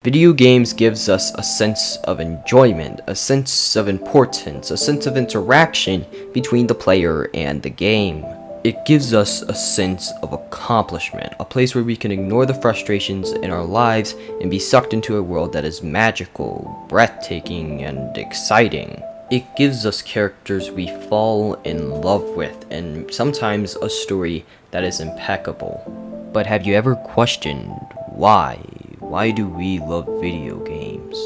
Video games gives us a sense of enjoyment, a sense of importance, a sense of interaction between the player and the game. It gives us a sense of accomplishment, a place where we can ignore the frustrations in our lives and be sucked into a world that is magical, breathtaking, and exciting. It gives us characters we fall in love with, and sometimes a story that is impeccable. But have you ever questioned why? Why do we love video games?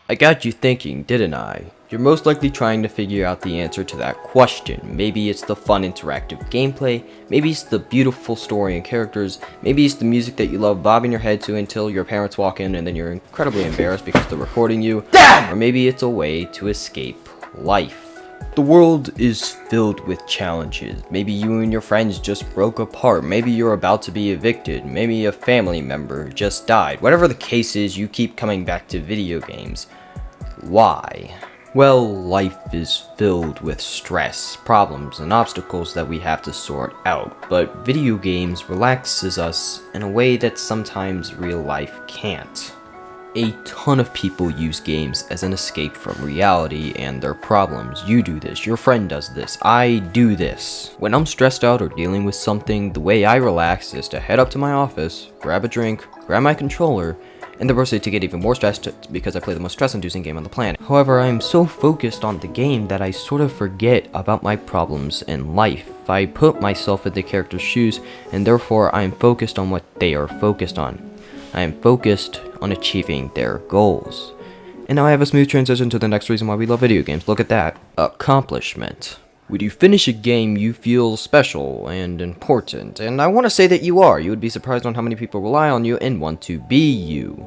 I got you thinking, didn't I? You're most likely trying to figure out the answer to that question. Maybe it's the fun interactive gameplay, maybe it's the beautiful story and characters, maybe it's the music that you love bobbing your head to until your parents walk in and then you're incredibly embarrassed because they're recording you. Dad! Or maybe it's a way to escape life. The world is filled with challenges. Maybe you and your friends just broke apart. Maybe you're about to be evicted. Maybe a family member just died. Whatever the case is, you keep coming back to video games. Why? Well, life is filled with stress, problems, and obstacles that we have to sort out, but video games relaxes us in a way that sometimes real life can't. A ton of people use games as an escape from reality and their problems. You do this, your friend does this, I do this. When I'm stressed out or dealing with something, the way I relax is to head up to my office, grab a drink, grab my controller, and the proceed to get even more stressed because I play the most stress-inducing game on the planet. However, I am so focused on the game that I sort of forget about my problems in life. I put myself in the character's shoes, and therefore I am focused on what they are focused on. I am focused on achieving their goals. And now I have a smooth transition to the next reason why we love video games. Look at that. Accomplishment. When you finish a game, you feel special and important, and I want to say that you are. You would be surprised on how many people rely on you and want to be you.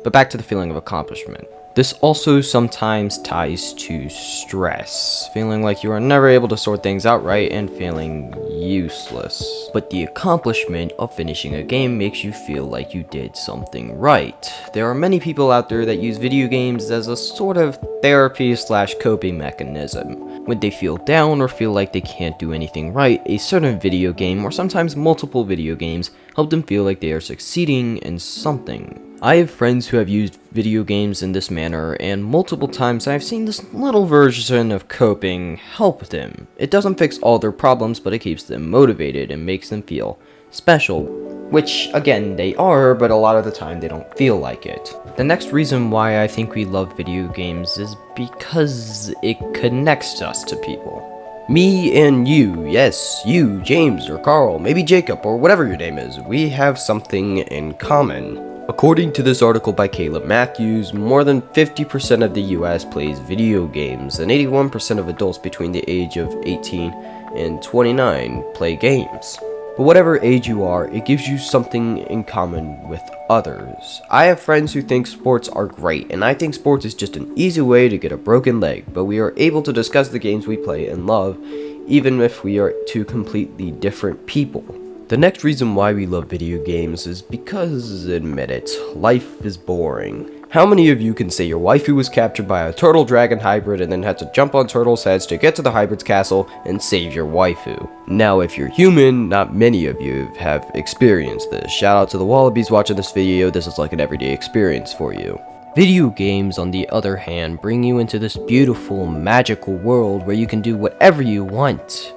But back to the feeling of accomplishment. This also sometimes ties to stress, feeling like you are never able to sort things out right and feeling useless. But the accomplishment of finishing a game makes you feel like you did something right. There are many people out there that use video games as a sort of therapy/coping mechanism. When they feel down or feel like they can't do anything right, a certain video game, or sometimes multiple video games, help them feel like they are succeeding in something. I have friends who have used video games in this manner, and multiple times I've seen this little version of coping help them. It doesn't fix all their problems, but it keeps them motivated and makes them feel special. Which, again, they are, but a lot of the time they don't feel like it. The next reason why I think we love video games is because it connects us to people. Me and you, yes, you, James, or Carl, maybe Jacob, or whatever your name is, we have something in common. According to this article by Caleb Matthews, more than 50% of the US plays video games, and 81% of adults between the age of 18 and 29 play games. But whatever age you are, it gives you something in common with others. I have friends who think sports are great, and I think sports is just an easy way to get a broken leg, but we are able to discuss the games we play and love, even if we are two completely different people. The next reason why we love video games is because, admit it, life is boring. How many of you can say your waifu was captured by a turtle dragon hybrid and then had to jump on turtles' heads to get to the hybrid's castle and save your waifu? Now, if you're human, not many of you have experienced this. Shout out to the wallabies watching this video, this is like an everyday experience for you. Video games, on the other hand, bring you into this beautiful, magical world where you can do whatever you want,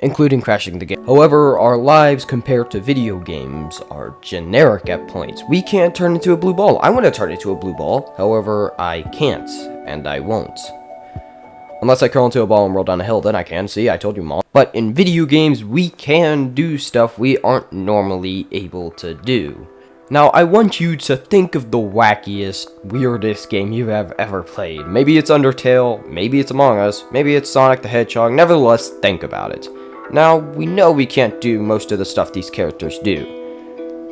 including crashing the game. However, our lives compared to video games are generic at points. We can't turn into a blue ball. I want to turn into a blue ball, however, I can't, and I won't. Unless I curl into a ball and roll down a hill, then I can. See, I told you, Mom. But in video games, we can do stuff we aren't normally able to do. Now, I want you to think of the wackiest, weirdest game you have ever played. Maybe it's Undertale, maybe it's Among Us, maybe it's Sonic the Hedgehog, nevertheless, think about it. Now, we know we can't do most of the stuff these characters do.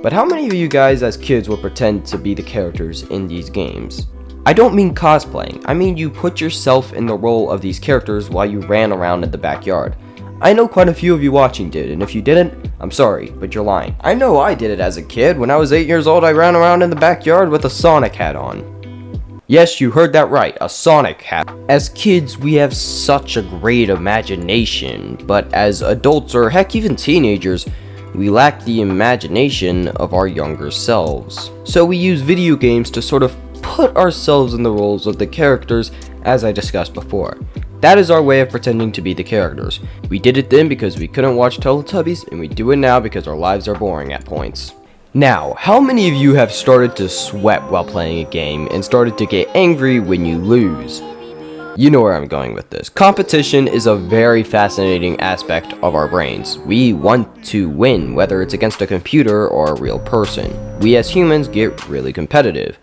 But how many of you guys as kids would pretend to be the characters in these games? I don't mean cosplaying, I mean you put yourself in the role of these characters while you ran around in the backyard. I know quite a few of you watching did, and if you didn't, I'm sorry, but you're lying. I know I did it as a kid. When I was 8 years old, I ran around in the backyard with a Sonic hat on. Yes, you heard that right, a Sonic hat. As kids, we have such a great imagination, but as adults, or heck, even teenagers, we lack the imagination of our younger selves. So we use video games to sort of put ourselves in the roles of the characters, as I discussed before. That is our way of pretending to be the characters. We did it then because we couldn't watch Teletubbies, and we do it now because our lives are boring at points. Now, how many of you have started to sweat while playing a game and started to get angry when you lose? You know where I'm going with this. Competition is a very fascinating aspect of our brains. We want to win, whether it's against a computer or a real person. We as humans get really competitive.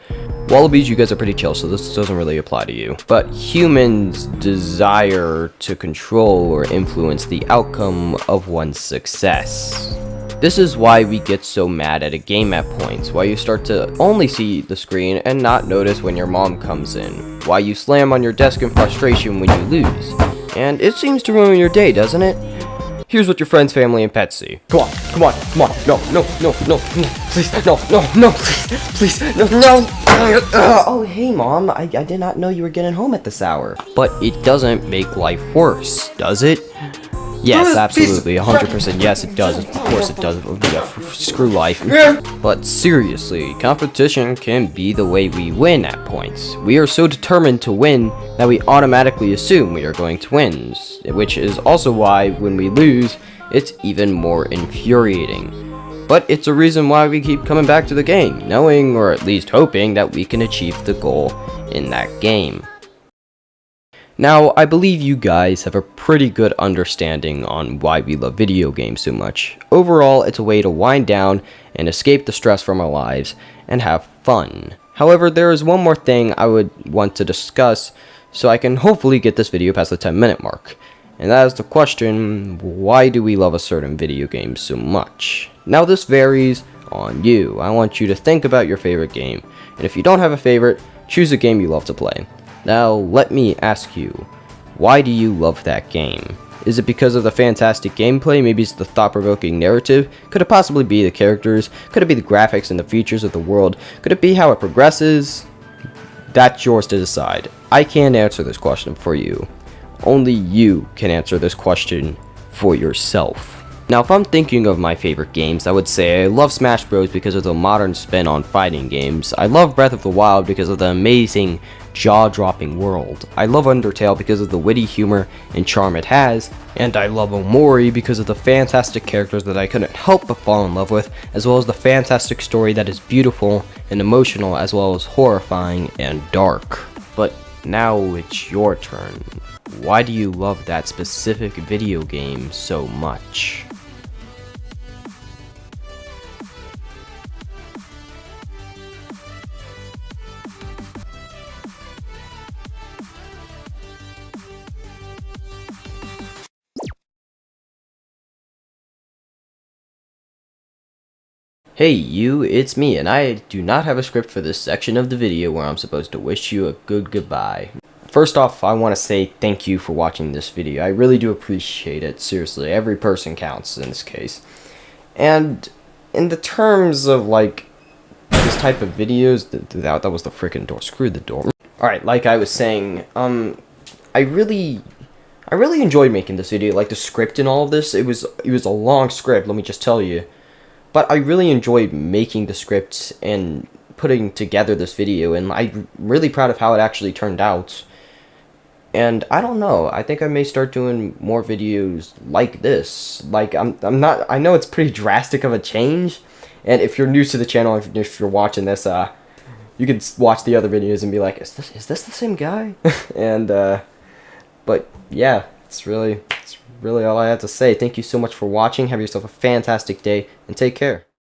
Wallabies, you guys are pretty chill, so this doesn't really apply to you. But humans desire to control or influence the outcome of one's success. This is why we get so mad at a game at points, why you start to only see the screen and not notice when your mom comes in, why you slam on your desk in frustration when you lose. And it seems to ruin your day, doesn't it? Here's what your friends, family, and pets see. Come on, come on, come on, no, please, no, please, no. Oh, hey, Mom, I did not know you were getting home at this hour. But it doesn't make life worse, does it? Yes, absolutely, 100% yes it does, of course it does, screw life. But seriously, competition can be the way we win at points. We are so determined to win that we automatically assume we are going to win, which is also why when we lose, it's even more infuriating. But it's a reason why we keep coming back to the game, knowing or at least hoping that we can achieve the goal in that game. Now, I believe you guys have a pretty good understanding on why we love video games so much. Overall, it's a way to wind down and escape the stress from our lives and have fun. However, there is one more thing I would want to discuss so I can hopefully get this video past the 10-minute mark. And that is the question, why do we love a certain video game so much? Now, this varies on you. I want you to think about your favorite game. And if you don't have a favorite, choose a game you love to play. Now, let me ask you, why do you love that game? Is it because of the fantastic gameplay? Maybe it's the thought-provoking narrative? Could it possibly be the characters? Could it be the graphics and the features of the world? Could it be how it progresses? That's yours to decide. I can't answer this question for you. Only you can answer this question for yourself. Now, if I'm thinking of my favorite games, I would say I love Smash Bros. Because of the modern spin on fighting games. I love Breath of the Wild because of the amazing, jaw-dropping world. I love Undertale because of the witty humor and charm it has. And I love Omori because of the fantastic characters that I couldn't help but fall in love with, as well as the fantastic story that is beautiful and emotional, as well as horrifying and dark. But now it's your turn. Why do you love that specific video game so much? Hey you, it's me, and I do not have a script for this section of the video where I'm supposed to wish you a good goodbye. First off, I want to say thank you for watching this video. I really do appreciate it, seriously. Every person counts in this case. And in the terms of, like, this type of videos, that was the freaking door. Screw the door. Alright, like I was saying, I really enjoyed making this video. Like, the script and all of this, it was a long script, let me just tell you. But I really enjoyed making the script and putting together this video, and I'm really proud of how it actually turned out. And I don't know, I think I may start doing more videos like this. Like, I know it's pretty drastic of a change, and if you're new to the channel, if you're watching this, you can watch the other videos and be like, is this the same guy? And, but yeah, it's really all I have to say. Thank you so much for watching. Have yourself a fantastic day, and take care.